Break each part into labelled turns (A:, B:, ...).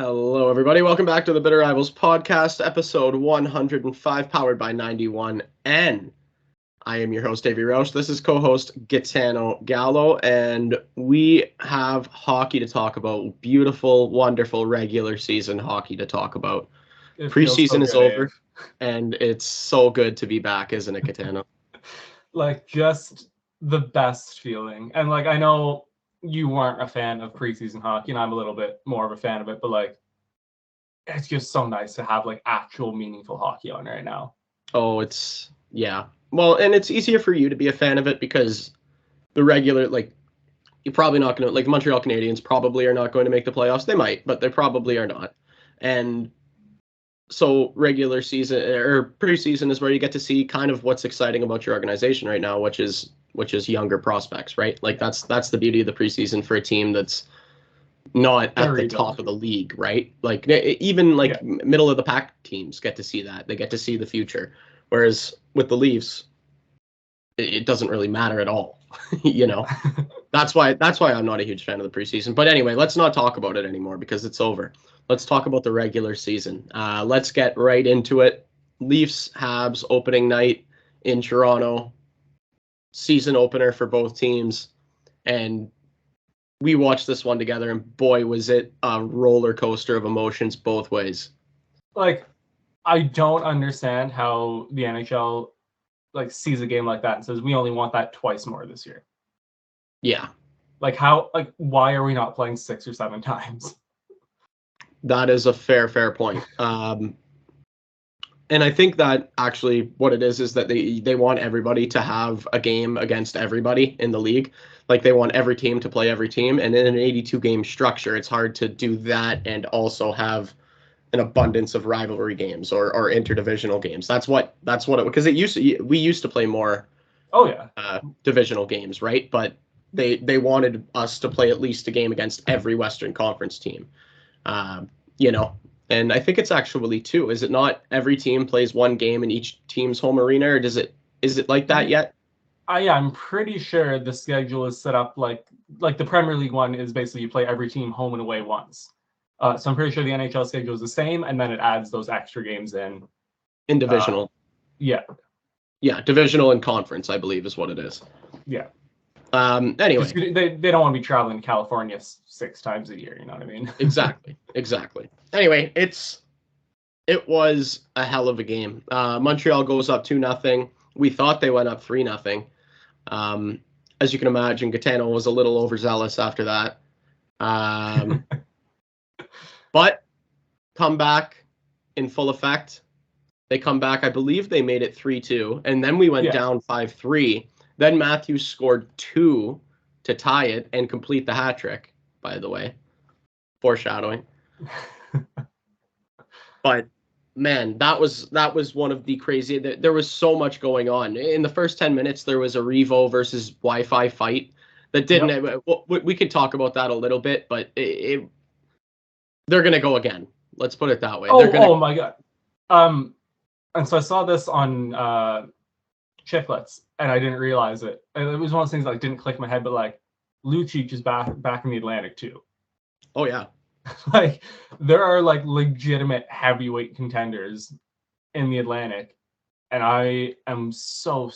A: Hello, everybody. Welcome back to the Bitter Rivals podcast, episode 105, powered by 91N. I am your host, Avery Roush. This is co-host Gitano Gallo, and we have hockey to talk about. Beautiful, wonderful regular season hockey to talk about. Preseason is over, and it's so good to be back, isn't it, Gitano?
B: Just the best feeling. And I know you weren't a fan of preseason hockey, and I'm a little bit more of a fan of it, but it's just so nice to have actual meaningful hockey on right now.
A: Oh, yeah. Well, and it's easier for you to be a fan of it because the regular, you're probably not going to, the Montreal Canadiens probably are not going to make the playoffs. They might, but they probably are not. And so regular season or preseason is where you get to see kind of what's exciting about your organization right now, which is younger prospects, right? That's the beauty of the preseason for a team that's not at the top of the league, right? Even middle of the pack teams get to see that. They get to see the future. Whereas with the Leafs, it doesn't really matter at all. That's why I'm not a huge fan of the preseason. But anyway, let's not talk about it anymore because it's over. Let's talk about the regular season. Let's get right into it. Leafs Habs opening night in Toronto. Season opener for both teams. And we watched this one together, and boy, was it a roller coaster of emotions both ways.
B: I don't understand how the NHL sees a game like that and says we only want that twice more this year.
A: Yeah.
B: Why are we not playing 6 or 7 times?
A: That is a fair point. And I think that actually what it is that they want everybody to have a game against everybody in the league. They want every team to play every team. And in an 82-game structure, it's hard to do that and also have an abundance of rivalry games or interdivisional games. That's what it, because we used to play more divisional games, right? But they wanted us to play at least a game against every Western Conference team. And I think it's actually 2. Is it not every team plays one game in each team's home arena, or is it like that yet?
B: I'm pretty sure the schedule is set up like the Premier League one is basically you play every team home and away once. So I'm pretty sure the NHL schedule is the same, and then it adds those extra games in.
A: In divisional.
B: Yeah,
A: divisional and conference, I believe, is what it is.
B: Yeah.
A: Anyway,
B: they don't want to be traveling to California 6 times a year. You know what I mean?
A: Exactly. Anyway, it was a hell of a game. Montreal goes up 2-0. We thought they went up 3-0. As you can imagine, Gitano was a little overzealous after that. But come back in full effect. They come back. I believe they made it 3-2, and then we went down 5-3. Then Matthews scored 2 to tie it and complete the hat trick, by the way. Foreshadowing. But man, that was one of the crazy. There was so much going on. In the first 10 minutes, there was a Revo versus Wi-Fi fight that didn't. Yep. We could talk about that a little bit, but they're gonna go again. Let's put it that way.
B: Oh my god. And so I saw this on Chicklets, and I didn't realize it. And it was one of those things that didn't click in my head, but Lucic is back in the Atlantic too.
A: Oh yeah.
B: There are legitimate heavyweight contenders in the Atlantic, and I am so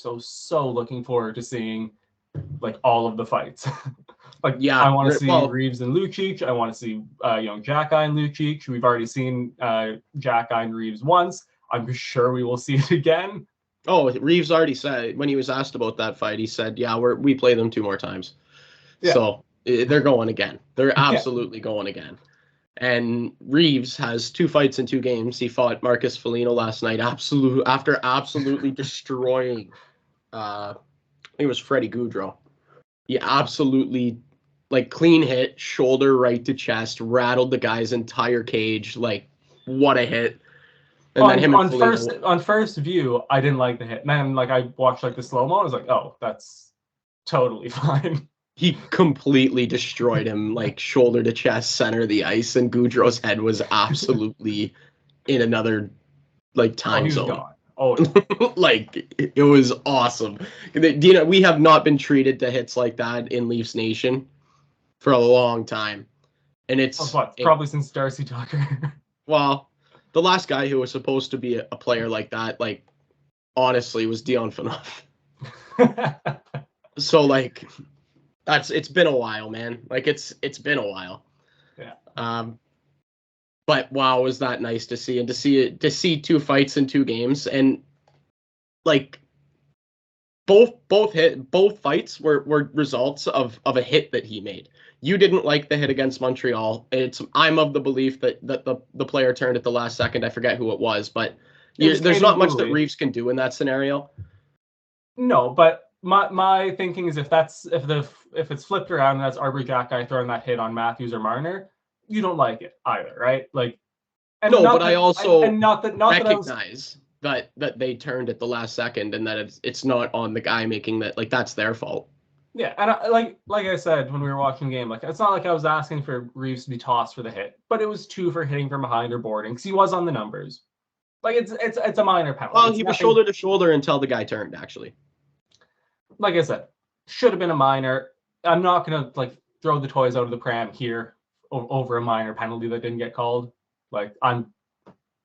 B: looking forward to seeing all of the fights. I want to see Reeves and Lucic. I want to see young Jack-Eye and Lucic. We've already seen Jack-Eye and Reeves once. I'm sure we will see it again.
A: Oh, Reeves already said, when he was asked about that fight, he said, yeah, we play them 2 more times. Yeah. So they're going again. They're absolutely going again. And Reeves has 2 fights in 2 games. He fought Marcus Foligno last night, after absolutely destroying, I think it was Freddie Gaudreau. He absolutely, clean hit, shoulder right to chest, rattled the guy's entire cage. What a hit. And then him
B: on first view, I didn't like the hit. Man, I watched the slow-mo, I was oh, that's totally fine.
A: He completely destroyed him, shoulder to chest, center of the ice, and Gaudreau's head was absolutely in another time zone.
B: Gone. Oh,
A: it was awesome. We have not been treated to hits like that in Leafs Nation for a long time. And it's
B: probably since Darcy Tucker.
A: Well, the last guy who was supposed to be a player like that, like, honestly, was Dion Phaneuf. So, like, it's been a while, man. Like, it's been a while.
B: Yeah.
A: But wow, was that nice to see, and to see two fights in 2 games, and like both fights were results of a hit that he made. You didn't like the hit against Montreal. I'm of the belief that the player turned at the last second. I forget who it was, but there's not much that Reeves can do in that scenario.
B: No, but my thinking is if it's flipped around and that's Arbor Jackeye throwing that hit on Matthews or Marner, you don't like it either, right? Like,
A: and no, but I also recognize that they turned at the last second, and that it's not on the guy making that. Like, that's their fault.
B: Yeah, and like I said when we were watching the game, like, it's not like I was asking for Reeves to be tossed for the hit, but it was 2 for hitting from behind or boarding because he was on the numbers. Like, it's a minor penalty.
A: Well, he was shoulder to shoulder until the guy turned. Actually,
B: like I said, should have been a minor. I'm not gonna like throw the toys out of the pram here over a minor penalty that didn't get called. Like,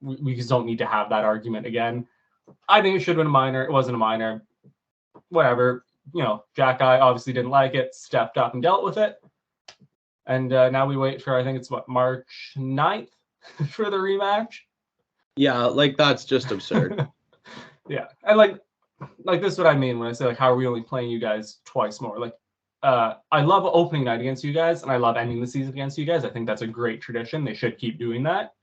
B: we just don't need to have that argument again. I think it should have been a minor. It wasn't a minor. Whatever. You know, Jackeye obviously didn't like it, stepped up and dealt with it. And now we wait for, I think it's March 9th for the rematch.
A: Yeah, like, that's just absurd.
B: Yeah. And like this is what I mean when I say, like, how are we only playing you guys twice more? Like, I love opening night against you guys, and I love ending the season against you guys. I think that's a great tradition. They should keep doing that.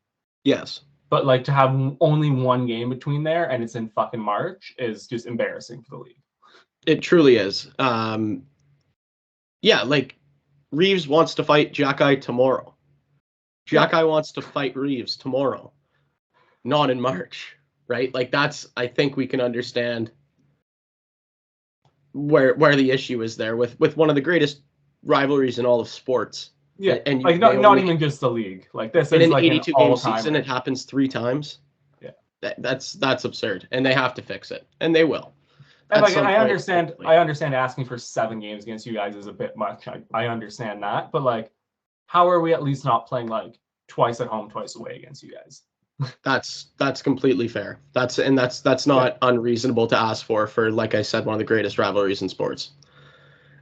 A: Yes. But,
B: like, to have only 1 game between there and it's in fucking March is just embarrassing for the league.
A: It truly is. Yeah, like, Reeves wants to fight Jackeye tomorrow. Jackeye wants to fight Reeves tomorrow, not in March, right? Like, I think we can understand where the issue is there with one of the greatest rivalries in all of sports.
B: Yeah, and like, not even just the league. Like, this is like an 82 game
A: season. It happens 3 times.
B: Yeah,
A: that's absurd, and they have to fix it, and they will.
B: And like, I understand asking for 7 games against you guys is a bit much. I understand that, but like, how are we at least not playing like twice at home, twice away against you guys?
A: That's completely fair. That's not unreasonable to ask for, like I said, one of the greatest rivalries in sports.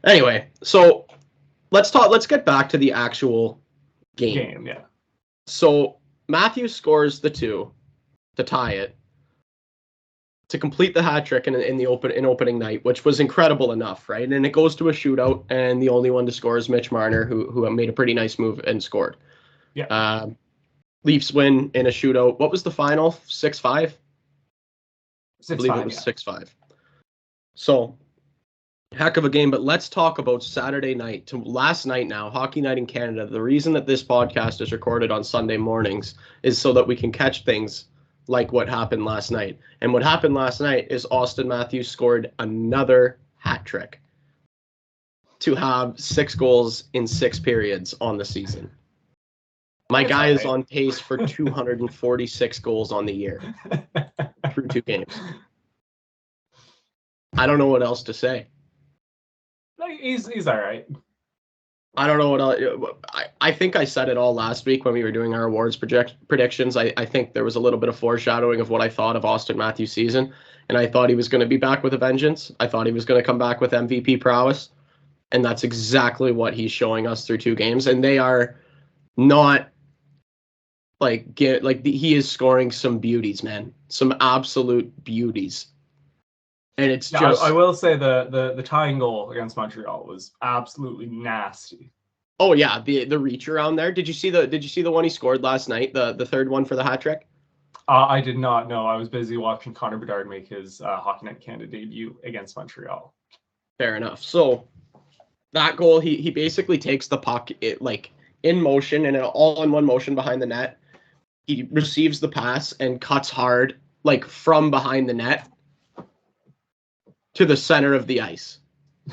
A: Anyway, so let's get back to the actual game.
B: Yeah.
A: So Matthews scores the 2 to tie it, to complete the hat trick in opening night, which was incredible enough, right? And it goes to a shootout, and the only one to score is Mitch Marner, who made a pretty nice move and scored.
B: Yeah.
A: Leafs win in a shootout. What was the final? 6-5? I believe it was 6-5. So, heck of a game. But let's talk about Saturday night to last night now, Hockey Night in Canada. The reason that this podcast is recorded on Sunday mornings is so that we can catch things like what happened last night. And what happened last night is Auston Matthews scored another hat trick to have 6 goals in 6 periods on the season. My guy is on pace for 246 goals on the year through 2 games. I don't know what else to say.
B: He's all right.
A: I don't know what else. I think I said it all last week when we were doing our awards predictions. I think there was a little bit of foreshadowing of what I thought of Auston Matthews' season, and I thought he was going to be back with a vengeance. I thought he was going to come back with MVP prowess, and that's exactly what he's showing us through 2 games. And they are not he is scoring some beauties, man, some absolute beauties. And it's just,
B: I will say the tying goal against Montreal was absolutely nasty.
A: Oh yeah, the reach around there. Did you see the one he scored last night? The third one for the hat trick?
B: I did not know. I was busy watching Connor Bedard make his Hockey Night Canada debut against Montreal.
A: Fair enough. So that goal, he basically takes the puck in motion and all in one motion behind the net. He receives the pass and cuts hard, like, from behind the net to the center of the ice,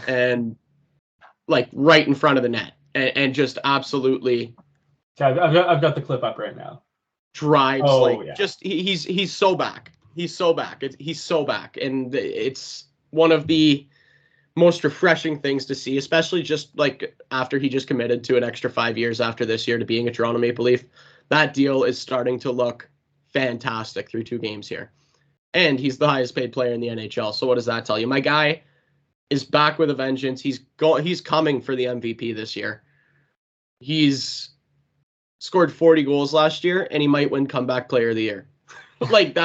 A: and like right in front of the net, and just absolutely.
B: I've got the clip up right now.
A: Drives just he's so back. He's so back. He's so back, and it's one of the most refreshing things to see, especially just like after he just committed to an extra 5 years after this year to being a Toronto Maple Leaf. That deal is starting to look fantastic through 2 games here. And he's the highest paid player in the NHL. So what does that tell you? My guy is back with a vengeance. He's coming for the MVP this year. He's scored 40 goals last year, and he might win comeback player of the year. Like,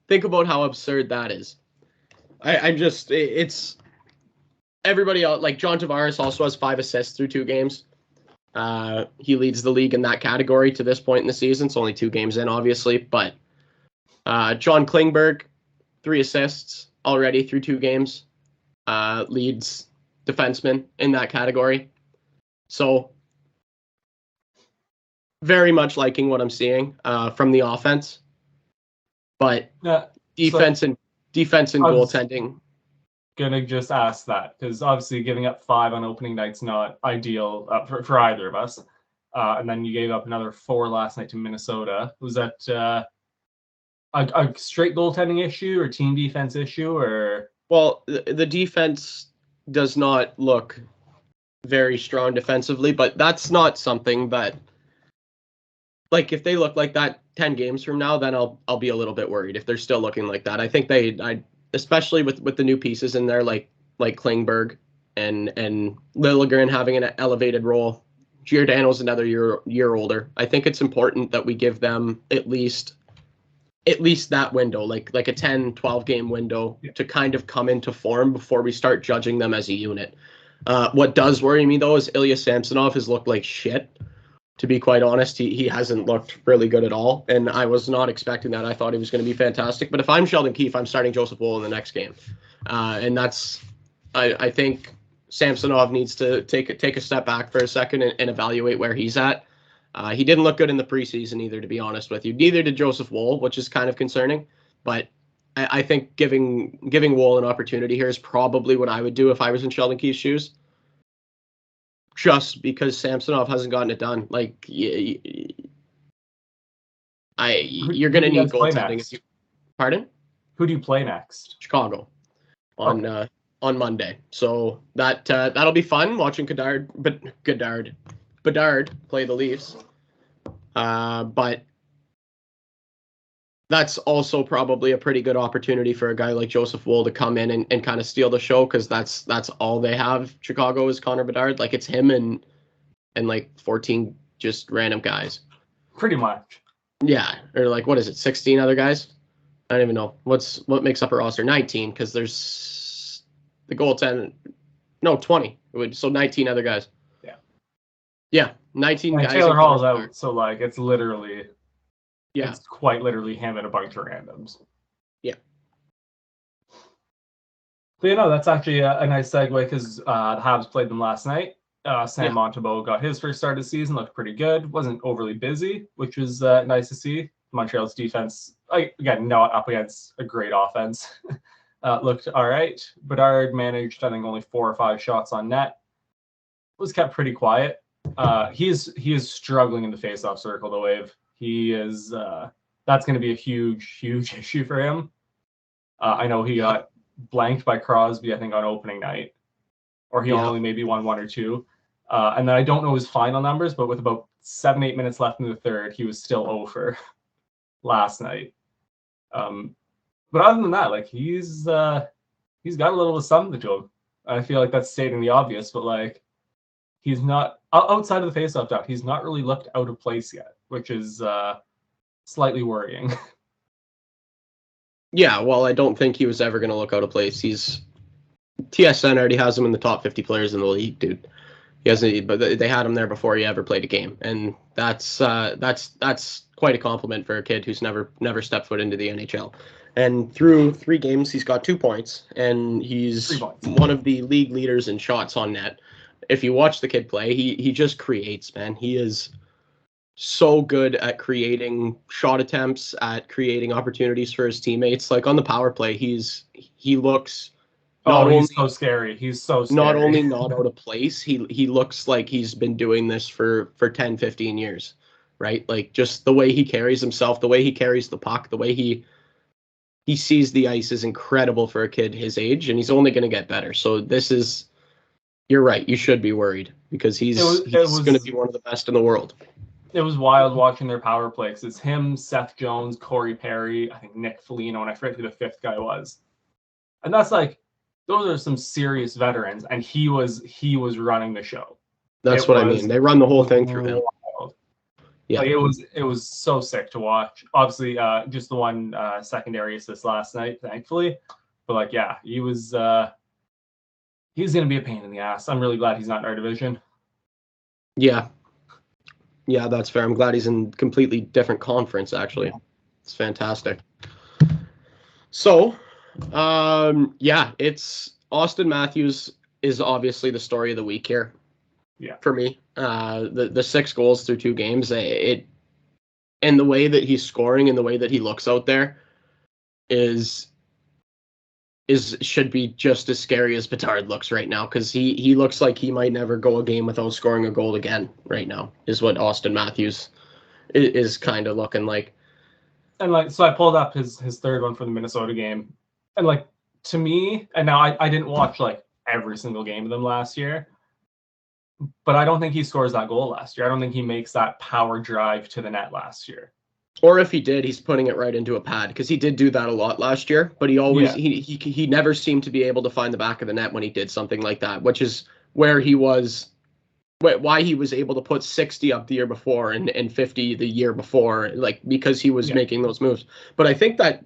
A: think about how absurd that is. It's everybody else. Like, John Tavares also has 5 assists through 2 games. He leads the league in that category to this point in the season. It's only 2 games in, obviously, but John Klingberg, 3 assists already through 2 games. Leads defenseman in that category. So very much liking what I'm seeing from the offense, but defense and goaltending.
B: Gonna just ask that because obviously giving up 5 on opening night's not ideal for either of us. And then you gave up another 4 last night to Minnesota. Was that a straight goaltending issue or team defense issue? Or
A: well, the defense does not look very strong defensively, but that's not something that, like, if they look like that 10 games from now, then I'll be a little bit worried if they're still looking like that. I think especially with the new pieces in there, like Klingberg and Liljegren having an elevated role. Giordano's another year older. I think it's important that we give them at least that window, like a 10, 12 game window to kind of come into form before we start judging them as a unit. What does worry me, though, is Ilya Samsonov has looked like shit. To be quite honest, he hasn't looked really good at all, and I was not expecting that. I thought he was going to be fantastic. But if I'm Sheldon Keefe, I'm starting Joseph Woll in the next game. And I think Samsonov needs to take a step back for a second and evaluate where he's at. He didn't look good in the preseason either, to be honest with you. Neither did Joseph Woll, which is kind of concerning. But I think giving Woll an opportunity here is probably what I would do if I was in Sheldon Keefe's shoes. Just because Samsonov hasn't gotten it done. Like, you're going to need goaltending. Pardon?
B: Who do you play next?
A: Chicago on Monday. So that'll be fun watching Bedard play the Leafs. But that's also probably a pretty good opportunity for a guy like Joseph Woll to come in and kind of steal the show, because that's all they have. Chicago is Connor Bedard. Like, it's him and like 14 just random guys.
B: Pretty much.
A: Yeah, or like, what is it, 16 other guys? I don't even know what makes up a roster. 19, because there's the goaltender. No, 20. So 19 other guys. Yeah, 19 guys.
B: Taylor Hall's out, so like it's literally.
A: Yeah.
B: It's quite literally him and a bunch of randoms.
A: Yeah.
B: But that's actually a nice segue because the Habs played them last night. Sam Montembeault got his first start of the season, looked pretty good. Wasn't overly busy, which was nice to see. Montreal's defense, again, not up against a great offense, looked all right. Bedard managed, I think, only 4 or 5 shots on net. Was kept pretty quiet. He is struggling in the faceoff circle, the Wave. He is that's going to be a huge issue for him. I know he got blanked by Crosby, I think, on opening night, or he only maybe won 1 or 2. And then I don't know his final numbers, but with about 7-8 minutes left in the third, he was still over last night. But other than that, like, he's got a little of something to him. I feel like that's stating the obvious, but like, he's not outside of the faceoff dot. He's not really looked out of place yet, which is slightly worrying.
A: Yeah, well, I don't think he was ever going to look out of place. TSN already has him in the top 50 players in the league, dude. He hasn't, but they had him there before he ever played a game, and that's quite a compliment for a kid who's never stepped foot into the NHL. And through 3 games, he's got 2 points, and he's one of the league leaders in shots on net. If you watch the kid play, he just creates, man. He is so good at creating shot attempts, at creating opportunities for his teammates. Like, on the power play, he looks
B: he's so scary. He's so scary.
A: Not only not out of place, he looks like he's been doing this for 10, 15 years, right? Like, just the way he carries himself, the way he carries the puck, the way he he sees the ice is incredible for a kid his age, and he's only going to get better. So you're right. You should be worried because he's going to be one of the best in the world.
B: It was wild watching their power play because it's him, Seth Jones, Corey Perry, I think Nick Foligno, and I forget who the fifth guy was. And that's like, those are some serious veterans, and he was running the show.
A: That's what I mean. They run the whole thing through him.
B: Yeah, like it was so sick to watch. Obviously, just the one secondary assist last night, thankfully. But like, yeah, he's gonna be a pain in the ass. I'm really glad he's not in our division.
A: Yeah, that's fair. I'm glad he's in completely different conference. Actually, it's fantastic. So, it's Austin Matthews is obviously the story of the week here.
B: Yeah,
A: for me, the 6 goals through 2 games, and the way that he's scoring and the way that he looks out there should be just as scary as Bedard looks right now, because he looks like he might never go a game without scoring a goal again right now, is what Austin Matthews is kind of looking like.
B: And like, so I pulled up his third one for the Minnesota game, and like, to me, and now I didn't watch like every single game of them last year, but I don't think he scores that goal last year. I don't think he makes that power drive to the net last year.
A: Or if he did, he's putting it right into a pad, because he did do that a lot last year, but he always he never seemed to be able to find the back of the net when he did something like that, which is why he was able to put 60 up the year before and 50 the year before, like, because he was making those moves. But I think that,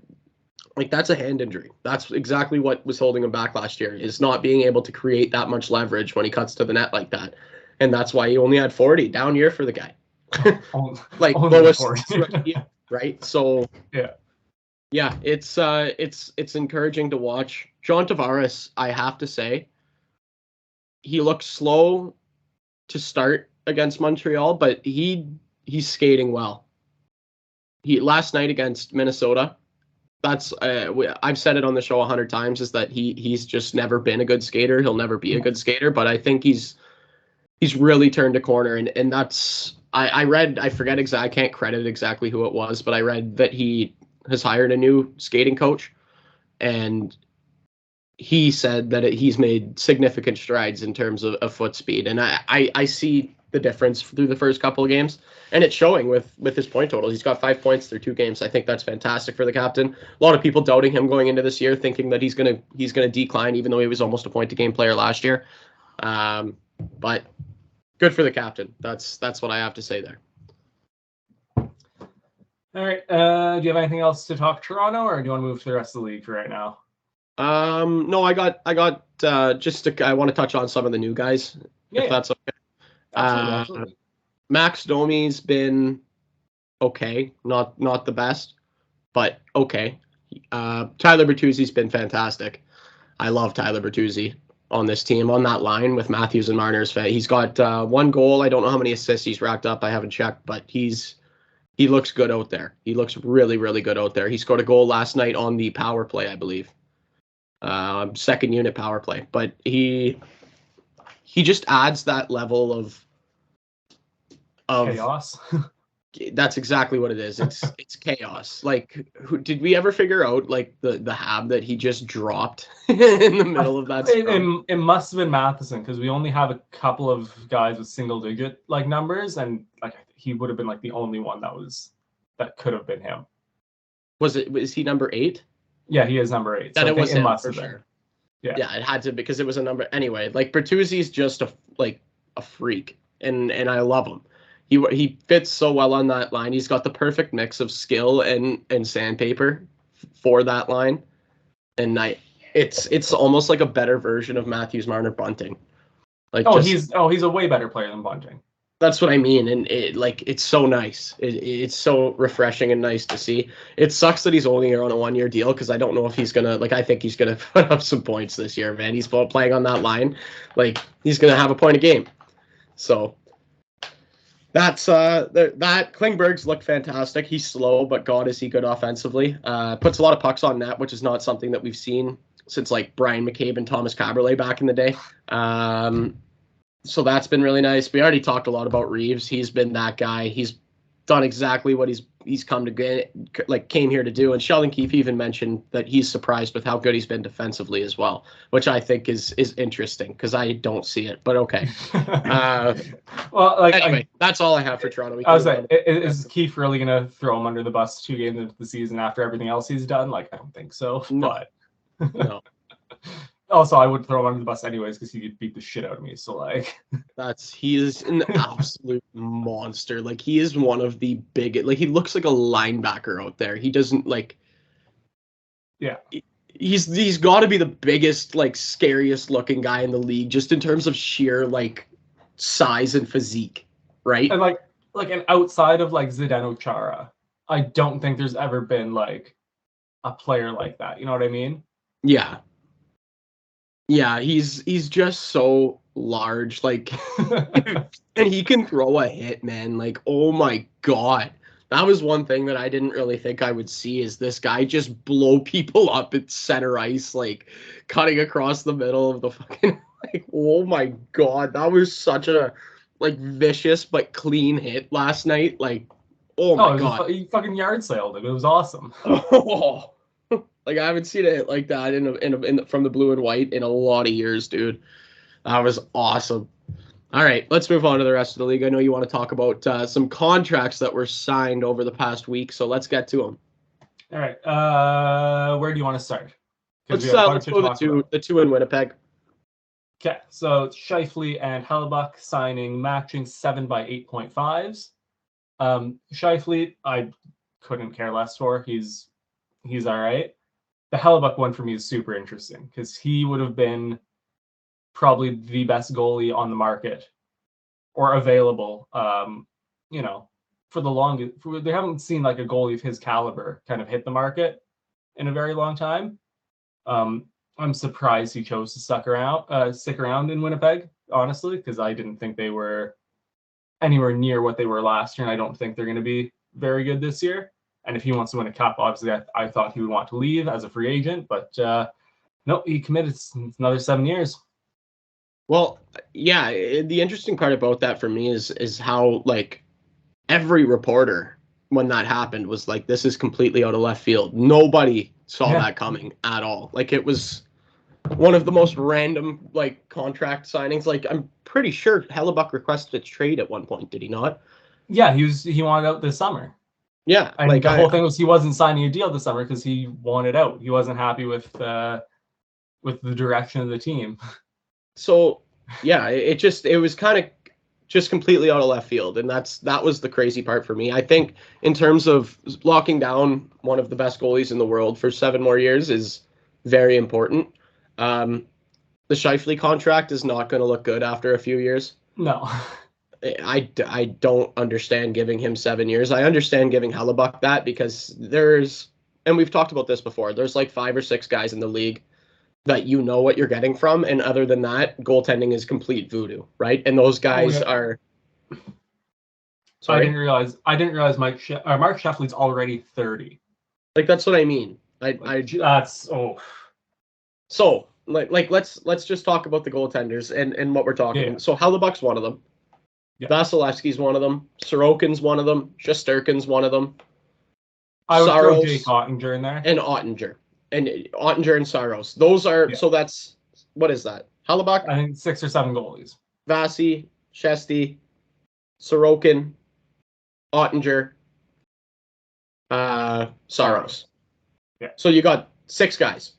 A: like, that's a hand injury. That's exactly what was holding him back last year, is not being able to create that much leverage when he cuts to the net like that. And that's why he only had 40. Down year for the guy. Like, lowest year, right? So it's encouraging to watch. John Tavares, I have to say, he looked slow to start against Montreal, but he's skating well. Last night against Minnesota, that's I've said it on the show 100 times, is that he's just never been a good skater. He'll never be a good skater, but I think he's really turned a corner, and that's I read, I forget I can't credit exactly who it was, but I read that he has hired a new skating coach, and he said that he's made significant strides in terms of foot speed, and I see the difference through the first couple of games, and it's showing with his point total. He's got 5 points through 2 games. I think that's fantastic for the captain. A lot of people doubting him going into this year, thinking that he's gonna decline, even though he was almost a point a game player last year. But good for the captain. That's what I have to say there.
B: All right. Do you have anything else to talk Toronto, or do you want to move to the rest of the league for right now?
A: No, I got I want to touch on some of the new guys, if that's okay.
B: Absolutely.
A: Max Domi's been okay, not the best, but okay. Tyler Bertuzzi's been fantastic. I love Tyler Bertuzzi on this team, on that line with Matthews and Marner's. He's got 1 goal. I don't know how many assists he's racked up. I haven't checked, but he looks good out there. He looks really, really good out there. He scored a goal last night on the power play, I believe. Second unit power play. But he just adds that level of
B: chaos.
A: That's exactly what it is. It's chaos. Like, did we ever figure out, like, the Hab that he just dropped in the middle of that?
B: It must have been Matheson, because we only have a couple of guys with single digit like numbers, and like he would have been like the only one that could have been him. Was
A: he number 8?
B: Yeah, he is number 8.
A: Then
B: so
A: it was him for
B: been.
A: sure.
B: Yeah,
A: it had to, because it was a number anyway. Like, Bertuzzi's just a freak, and I love him. He fits so well on that line. He's got the perfect mix of skill and sandpaper for that line, and it's almost like a better version of Matthews, Marner, Bunting. Like,
B: he's a way better player than Bunting.
A: That's what I mean, and it's so nice. It's so refreshing and nice to see. It sucks that he's only here on a 1-year deal, because I don't know if he's gonna, like, I think he's gonna put up some points this year, man. He's playing on that line, like, he's gonna have a point a game. So that's that Klingberg's looked fantastic. He's slow, but God, is he good offensively. Puts a lot of pucks on net, which is not something that we've seen since, like, Brian McCabe and Thomas Caberlet back in the day. So that's been really nice. We already talked a lot about Reeves. He's been that guy. He's done exactly what he's come to get, like came here to do. And Sheldon Keefe even mentioned that he's surprised with how good he's been defensively as well, which I think is interesting because I don't see it. But okay.
B: Well, like
A: anyway, that's all I have for Toronto.
B: I was like, is Keefe really gonna throw him under the bus 2 games into the season after everything else he's done? Like, I don't think so.
A: No.
B: But
A: no.
B: Also, I would throw him under the bus anyways because he could beat the shit out of me. So like,
A: he is an absolute monster. Like he is one of the biggest. Like he looks like a linebacker out there. He doesn't like.
B: Yeah.
A: He's got to be the biggest, like scariest looking guy in the league, just in terms of sheer like size and physique, right?
B: And like an outside of like Zdeno Chara, I don't think there's ever been like a player like that. You know what I mean?
A: Yeah. Yeah, he's just so large, like, and he can throw a hit, man. Like, oh my God. That was one thing that I didn't really think I would see is this guy just blow people up at center ice, like cutting across the middle of the fucking, like, oh my God. That was such a, like, vicious but clean hit last night. Like, oh my God.
B: He fucking yard sailed him. It was awesome.
A: Oh. Like I haven't seen a hit like that from the blue and white in a lot of years, dude. That was awesome. All right, let's move on to the rest of the league. I know you want to talk about some contracts that were signed over the past week, so let's get to them.
B: All right, where do you want to start?
A: Let's go the two in Winnipeg.
B: Okay, so Scheifele and Hellebuck signing matching 7 by 8.5s. Scheifele, I couldn't care less for. He's all right. The Hellebuck one for me is super interesting because he would have been probably the best goalie on the market or available. For the longest, they haven't seen like a goalie of his caliber kind of hit the market in a very long time. I'm surprised he chose to stick around in Winnipeg, honestly, because I didn't think they were anywhere near what they were last year, and I don't think they're going to be very good this year. And if he wants to win a cup, obviously, I thought he would want to leave as a free agent. But no, he committed another 7 years.
A: Well, yeah, the interesting part about that for me is how, like, every reporter, when that happened, was like, this is completely out of left field. Nobody saw that coming at all. Like, it was one of the most random, like, contract signings. Like, I'm pretty sure Hellebuck requested a trade at one point, did he not?
B: Yeah, he wanted out this summer.
A: Yeah,
B: and like the whole thing was he wasn't signing a deal this summer because he wanted out. He wasn't happy with the direction of the team.
A: So yeah, it was kind of just completely out of left field, and that was the crazy part for me. I think in terms of locking down one of the best goalies in the world for 7 more years is very important. The Scheifele contract is not going to look good after a few years.
B: No.
A: I don't understand giving him 7 years. I understand giving Hellebuck that because and we've talked about this before, there's like 5 or 6 guys in the league that you know what you're getting from, and other than that, goaltending is complete voodoo, right? And those guys are.
B: Sorry? I didn't realize Mark Sheffley's already 30.
A: Like that's what I mean. So let's just talk about the goaltenders and what we're talking. Yeah. So Hellebuck's one of them. Yeah. Vasilevsky's one of them. Sorokin's one of them. Shesterkin's one of them.
B: I would throw Jake Ottinger in there.
A: And Ottinger. And Ottinger and Saros. Those are, so that's, what is that? Hellebuck?
B: I think 6 or 7 goalies.
A: Vasi, Shesty, Sorokin, Ottinger, Saros.
B: Yeah.
A: So you got 6 guys.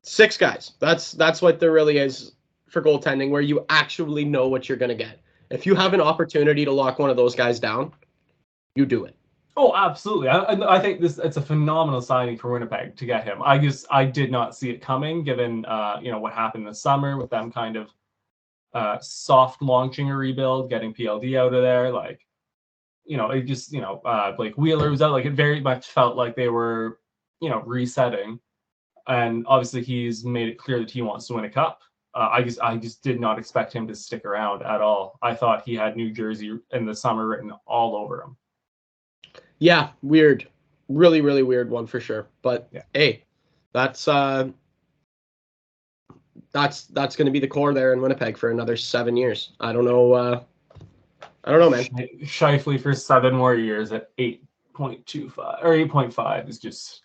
A: 6 guys. That's what there really is for goaltending, where you actually know what you're going to get. If you have an opportunity to lock one of those guys down, you do it.
B: Oh, absolutely. I think it's a phenomenal signing for Winnipeg to get him. I did not see it coming, given what happened this summer with them kind of soft launching a rebuild, getting PLD out of there. Like, it just like Wheeler was out. Like it very much felt like they were resetting, and obviously he's made it clear that he wants to win a cup. I just did not expect him to stick around at all. I thought he had New Jersey in the summer written all over him.
A: Yeah, weird. Really, really weird one for sure. But hey, that's going to be the core there in Winnipeg for another 7 years. I don't know I don't know, man.
B: Shifley for 7 more years at 8.25 or 8.5 is just.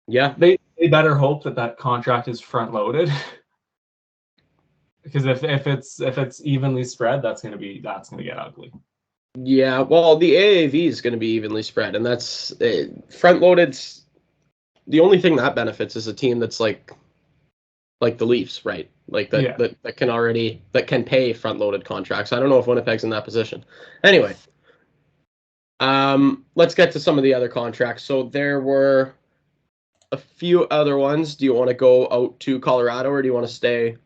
A: Yeah.
B: They better hope that contract is front loaded. Because if it's evenly spread, that's gonna get ugly.
A: Yeah, well, the AAV is going to be evenly spread, and that's front loaded. The only thing that benefits is a team that's like the Leafs, right? Like that can pay front loaded contracts. I don't know if Winnipeg's in that position. Anyway, let's get to some of the other contracts. So there were a few other ones. Do you want to go out to Colorado or do you want to stay?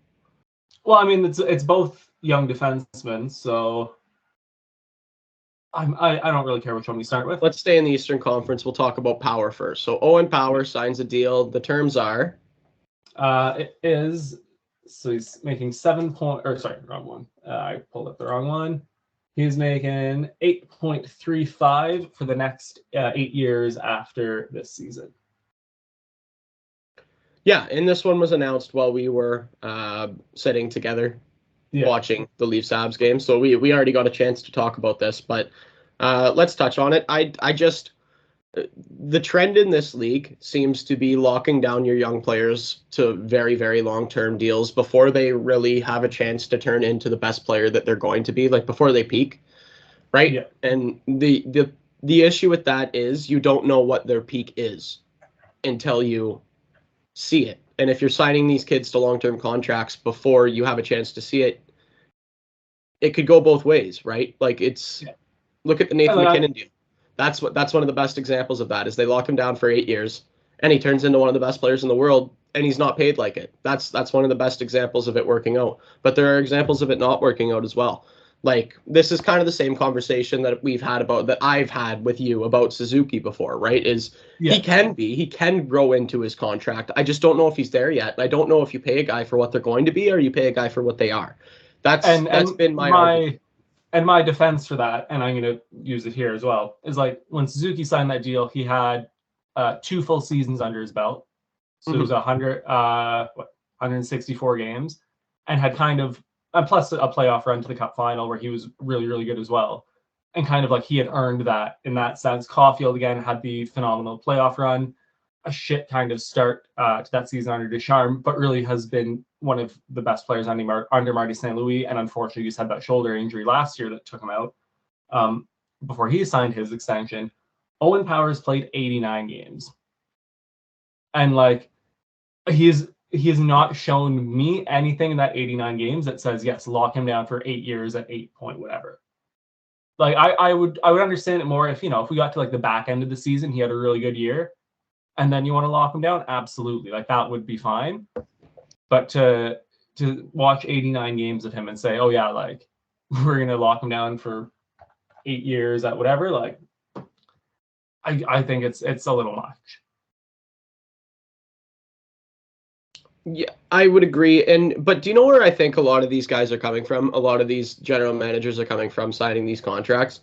B: Well, I mean, it's both young defensemen, so I don't really care which one we start with.
A: Let's stay in the Eastern Conference. We'll talk about Power first. So Owen Power signs a deal. The terms are.
B: It is. So he's making 7 point. Or sorry, wrong one. I pulled up the wrong one. He's making 8.35 for the next 8 years after this season.
A: Yeah, and this one was announced while we were sitting together watching the Leafs Habs game. So we already got a chance to talk about this, but let's touch on it. I just the trend in this league seems to be locking down your young players to very, very long-term deals before they really have a chance to turn into the best player that they're going to be, like before they peak, right?
B: Yeah.
A: And the issue with that is you don't know what their peak is until you see it. And if you're signing these kids to long-term contracts before you have a chance to see it, it could go both ways, right? Like look at the Nathan McKinnon deal. That's one of the best examples of that is they lock him down for 8 years and he turns into one of the best players in the world and he's not paid like it. That's one of the best examples of it working out. But there are examples of it not working out as well. Like this is kind of the same conversation that I've had with you about Suzuki before, right? He can grow into his contract. I just don't know if he's there yet. I don't know if you pay a guy for what they're going to be or you pay a guy for what they are. That's been my argument.
B: And my defense for that, and I'm going to use it here as well, is like when Suzuki signed that deal, he had 2 full seasons under his belt. So it was 164 games and had kind of, and plus a playoff run to the Cup final where he was really, really good as well. And kind of like he had earned that in that sense. Caulfield, again, had the phenomenal playoff run, a shit kind of start to that season under Deschamps, but really has been one of the best players under Marty St. Louis, and unfortunately just had that shoulder injury last year that took him out before he signed his extension. Owen Powers played 89 games. And like he has not shown me anything in that 89 games that says, yes, lock him down for 8 years at 8 point whatever. Like I would understand it more if, if we got to like the back end of the season, he had a really good year, and then you want to lock him down, absolutely. Like that would be fine. But to watch 89 games of him and say, oh yeah, like we're gonna lock him down for 8 years at whatever, like I think it's a little much.
A: Yeah, I would agree. But do you know where I think a lot of these guys are coming from? A lot of these general managers are coming from signing these contracts.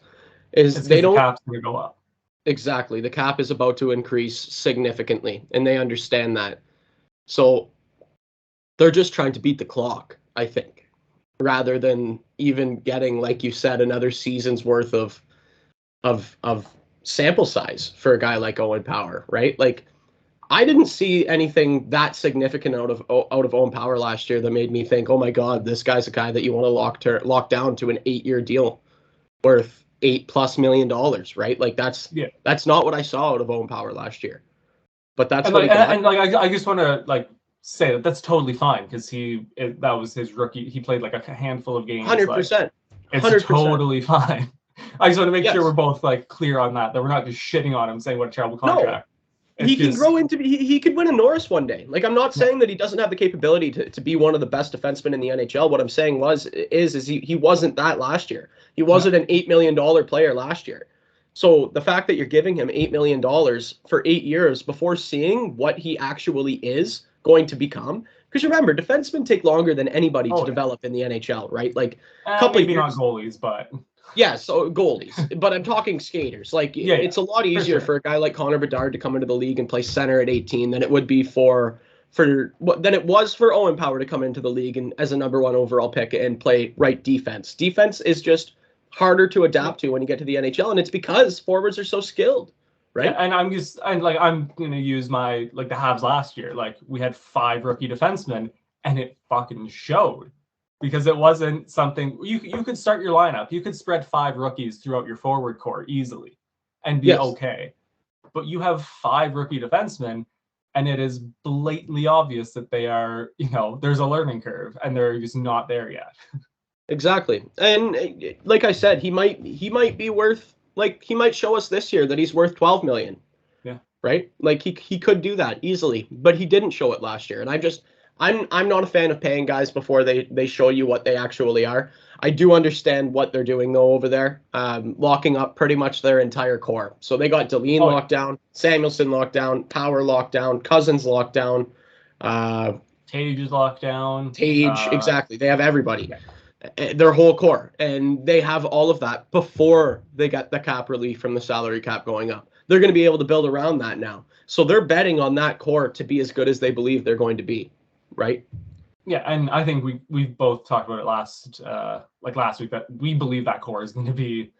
A: The cap's
B: gonna go up.
A: Exactly. The cap is about to increase significantly, and they understand that. So they're just trying to beat the clock, I think, rather than even getting, like you said, another season's worth of sample size for a guy like Owen Power, right? Like I didn't see anything that significant out of Owen Power last year that made me think, oh my God, this guy's a guy that you want to lock down to an 8-year deal worth $8+ million, right? Like that's not what I saw out of Owen Power last year. But that's what he got.
B: And like I just want to like say that's totally fine because that was his rookie. He played like a handful of games.
A: 100%.
B: It's totally fine. I just want to make sure we're both like clear on that we're not just shitting on him saying what a terrible contract.
A: No. He can grow into he could win a Norris one day. Like I'm not saying that he doesn't have the capability to be one of the best defensemen in the NHL. What I'm saying is he wasn't that last year. He wasn't an $8 million player last year. So the fact that you're giving him $8 million for 8 years before seeing what he actually is going to become, because remember, defensemen take longer than anybody to develop in the NHL, right? Like
B: a couple maybe not goalies, but
A: yeah, so goalies. But I'm talking skaters. Like it's a lot easier for a guy like Connor Bedard to come into the league and play center at 18 than it would be than it was for Owen Power to come into the league and as a number 1 overall pick and play right defense. Defense is just harder to adapt to when you get to the NHL, and it's because forwards are so skilled, right?
B: Yeah, and I'm going to use my the Habs last year. Like, we had 5 rookie defensemen, and it fucking showed, because it wasn't something you could start your lineup. You could spread 5 rookies throughout your forward core easily and be
A: Yes.
B: okay. But you have 5 rookie defensemen, and it is blatantly obvious that they are, there's a learning curve, and they're just not there yet.
A: Exactly. And like I said, he might be worth, like, he might show us this year that he's worth 12 million.
B: Yeah.
A: Right? Like he could do that easily, but he didn't show it last year. And I'm not a fan of paying guys before they show you what they actually are. I do understand what they're doing though over there, locking up pretty much their entire core. So they got Deline locked down, Samuelson locked down, Power locked down, Cousins locked down,
B: Tage is locked down.
A: Tage, exactly. They have everybody, their whole core, and they have all of that before they got the cap relief from the salary cap going up. They're going to be able to build around that now. So they're betting on that core to be as good as they believe they're going to be, right?
B: Yeah, and I think we both talked about it last week, that we believe that core is going to be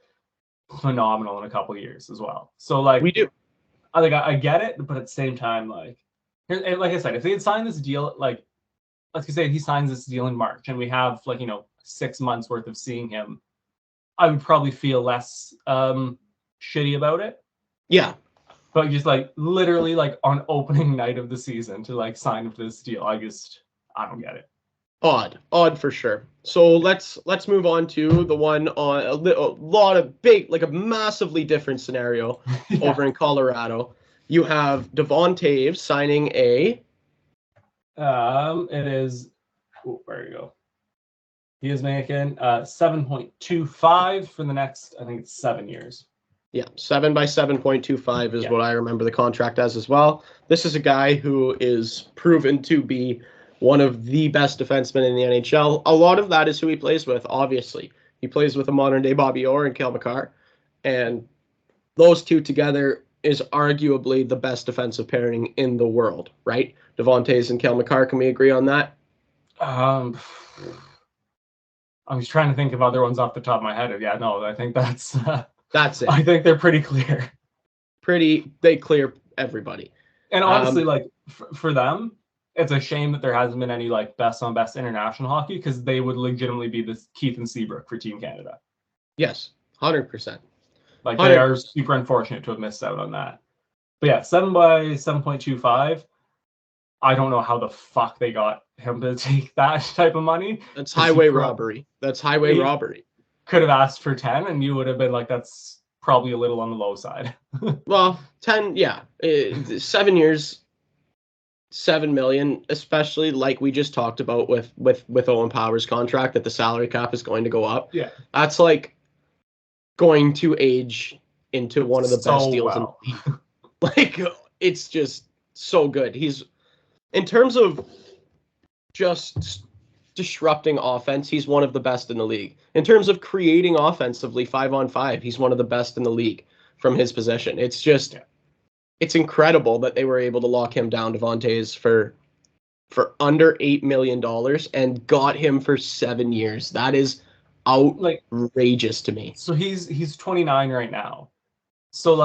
B: phenomenal in a couple of years as well. So
A: We do.
B: I get it, but at the same time, like I said, if they had signed this deal, like, let's just say he signs this deal in March, and we have 6 months worth of seeing him, I would probably feel less shitty about it.
A: Yeah.
B: But just literally on opening night of the season to sign for this deal, I don't get it.
A: Odd for sure. So let's move on to the one on a lot of big, like a massively different scenario over in Colorado. You have Devon Toews signing a.
B: It is. Where you go? He is making 7.25 for the next, I think it's 7 years.
A: Yeah, 7 by 7.25 is what I remember the contract as well. This is a guy who is proven to be one of the best defensemen in the NHL. A lot of that is who he plays with, obviously. He plays with a modern-day Bobby Orr and Cale Makar, and those two together is arguably the best defensive pairing in the world, right? Devon Toews and Cale Makar, can we agree on that?
B: I was trying to think of other ones off the top of my head. Yeah, no, I think that's
A: it.
B: I think they're pretty clear.
A: They clear everybody.
B: And honestly, for them, it's a shame that there hasn't been any best on best international hockey, because they would legitimately be the Keith and Seabrook for Team Canada.
A: Yes, 100%.
B: They are super unfortunate to have missed out on that. But yeah, 7 by 7.25. I don't know how the fuck they got him to take that type of money.
A: That's highway robbery. Robbery.
B: Could have asked for 10, and you would have been that's probably a little on the low side.
A: Well, 10, yeah. 7 years, 7 million, especially like we just talked about with Owen Power's contract, that the salary cap is going to go up.
B: Yeah.
A: That's going to age into one of the best deals in the league. It's just so good. He's, in terms of just disrupting offense, he's one of the best in the league. In terms of creating offensively 5-on-5, he's one of the best in the league from his position. It's just, it's incredible that they were able to lock him down, Devon Toews, for under $8 million and got him for 7 years. That is outrageous to me.
B: So he's 29 right now. So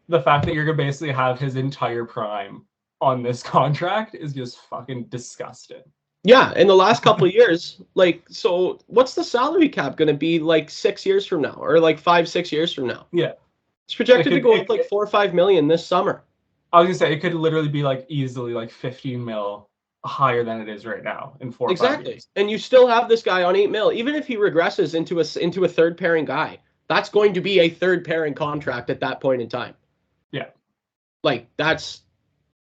B: the fact that you're gonna basically have his entire prime on this contract is just fucking disgusting.
A: Yeah, in the last couple of years, so what's the salary cap going to be 6 years from now, or 5-6 years from now?
B: Yeah,
A: it's projected to go up 4 or 5 million this summer.
B: I was gonna say it could literally be easily 15 mil higher than it is right now in 4 or 5 years.
A: And you still have this guy on 8 mil, even if he regresses into a third pairing guy. That's going to be a third pairing contract at that point in time.
B: Yeah,
A: that's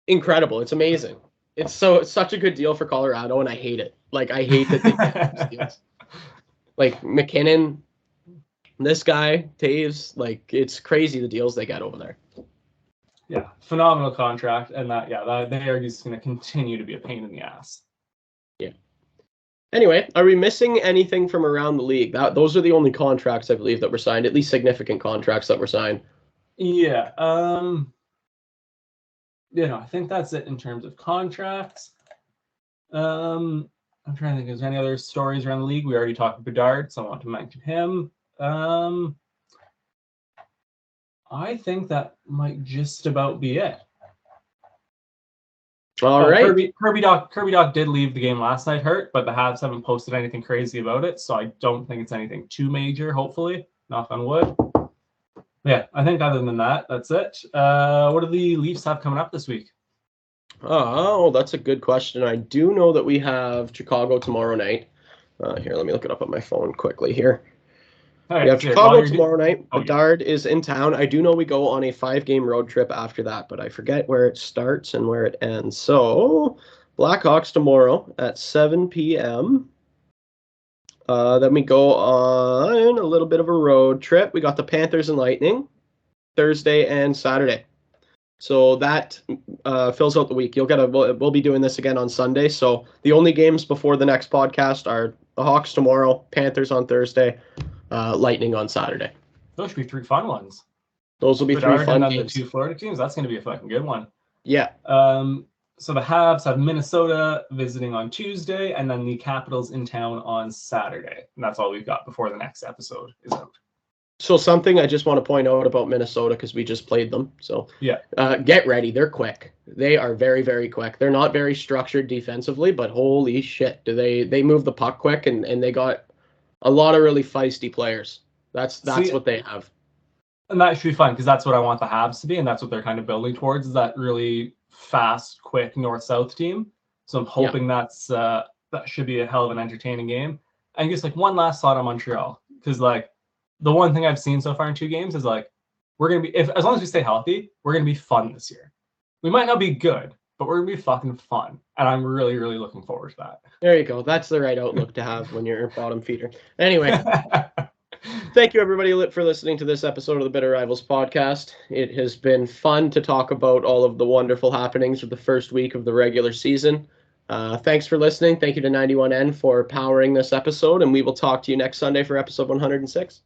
A: incredible. It's amazing. It's such a good deal for Colorado, and I hate it. I hate that they get these deals. McKinnon, this guy, Toews, it's crazy the deals they get over there.
B: Yeah, phenomenal contract, and that they are just going to continue to be a pain in the ass.
A: Yeah. Anyway, are we missing anything from around the league? Those are the only contracts I believe that were signed, at least significant contracts that were signed.
B: Yeah. I think that's it in terms of contracts. I'm trying to think, is there any other stories around the league? We already talked about Bedard, so I want to mention him. I think that might just about be it.
A: All right.
B: Kirby Doc did leave the game last night hurt, but the Habs haven't posted anything crazy about it, so I don't think it's anything too major, hopefully. Knock on wood. Yeah, I think other than that, that's it. What do the Leafs have coming up this week?
A: Oh, that's a good question. I do know that we have Chicago tomorrow night. Here, let me look it up on my phone quickly here.
B: Right,
A: we have
B: so
A: Chicago tomorrow night.
B: Oh,
A: Bedard is in town. I do know we go on a 5-game road trip after that, but I forget where it starts and where it ends. So, Blackhawks tomorrow at 7 p.m. Then we go on a little bit of a road trip. We got the Panthers and Lightning Thursday and Saturday. So that fills out the week. We'll be doing this again on Sunday. So the only games before the next podcast are the Hawks tomorrow, Panthers on Thursday, Lightning on Saturday.
B: Those should be 3 fun ones.
A: Those will be
B: Bedard
A: 3 fun
B: and then
A: games.
B: the 2 Florida teams. That's going to be a fucking good one.
A: Yeah.
B: So the Habs have Minnesota visiting on Tuesday, and then the Capitals in town on Saturday. And that's all we've got before the next episode is out.
A: So something I just want to point out about Minnesota, because we just played them. So
B: yeah,
A: get ready. They're quick. They are very, very quick. They're not very structured defensively, but holy shit, do they move the puck quick, and they got a lot of really feisty players. That's what they have.
B: And that should be fun, because that's what I want the Habs to be, and that's what they're kind of building towards, is that really fast, quick north-south team. So I'm hoping that should be a hell of an entertaining game. And just like one last thought on Montreal, because like the one thing I've seen so far in 2 games is like we're gonna be, as long as we stay healthy, we're gonna be fun this year. We might not be good, but we're gonna be fucking fun, and I'm really, really looking forward to that.
A: There you go. That's the right outlook to have when you're a bottom feeder. Anyway. Thank you, everybody, for listening to this episode of the Bitter Rivals podcast. It has been fun to talk about all of the wonderful happenings of the first week of the regular season. Thanks for listening. Thank you to 91N for powering this episode, and we will talk to you next Sunday for episode 106.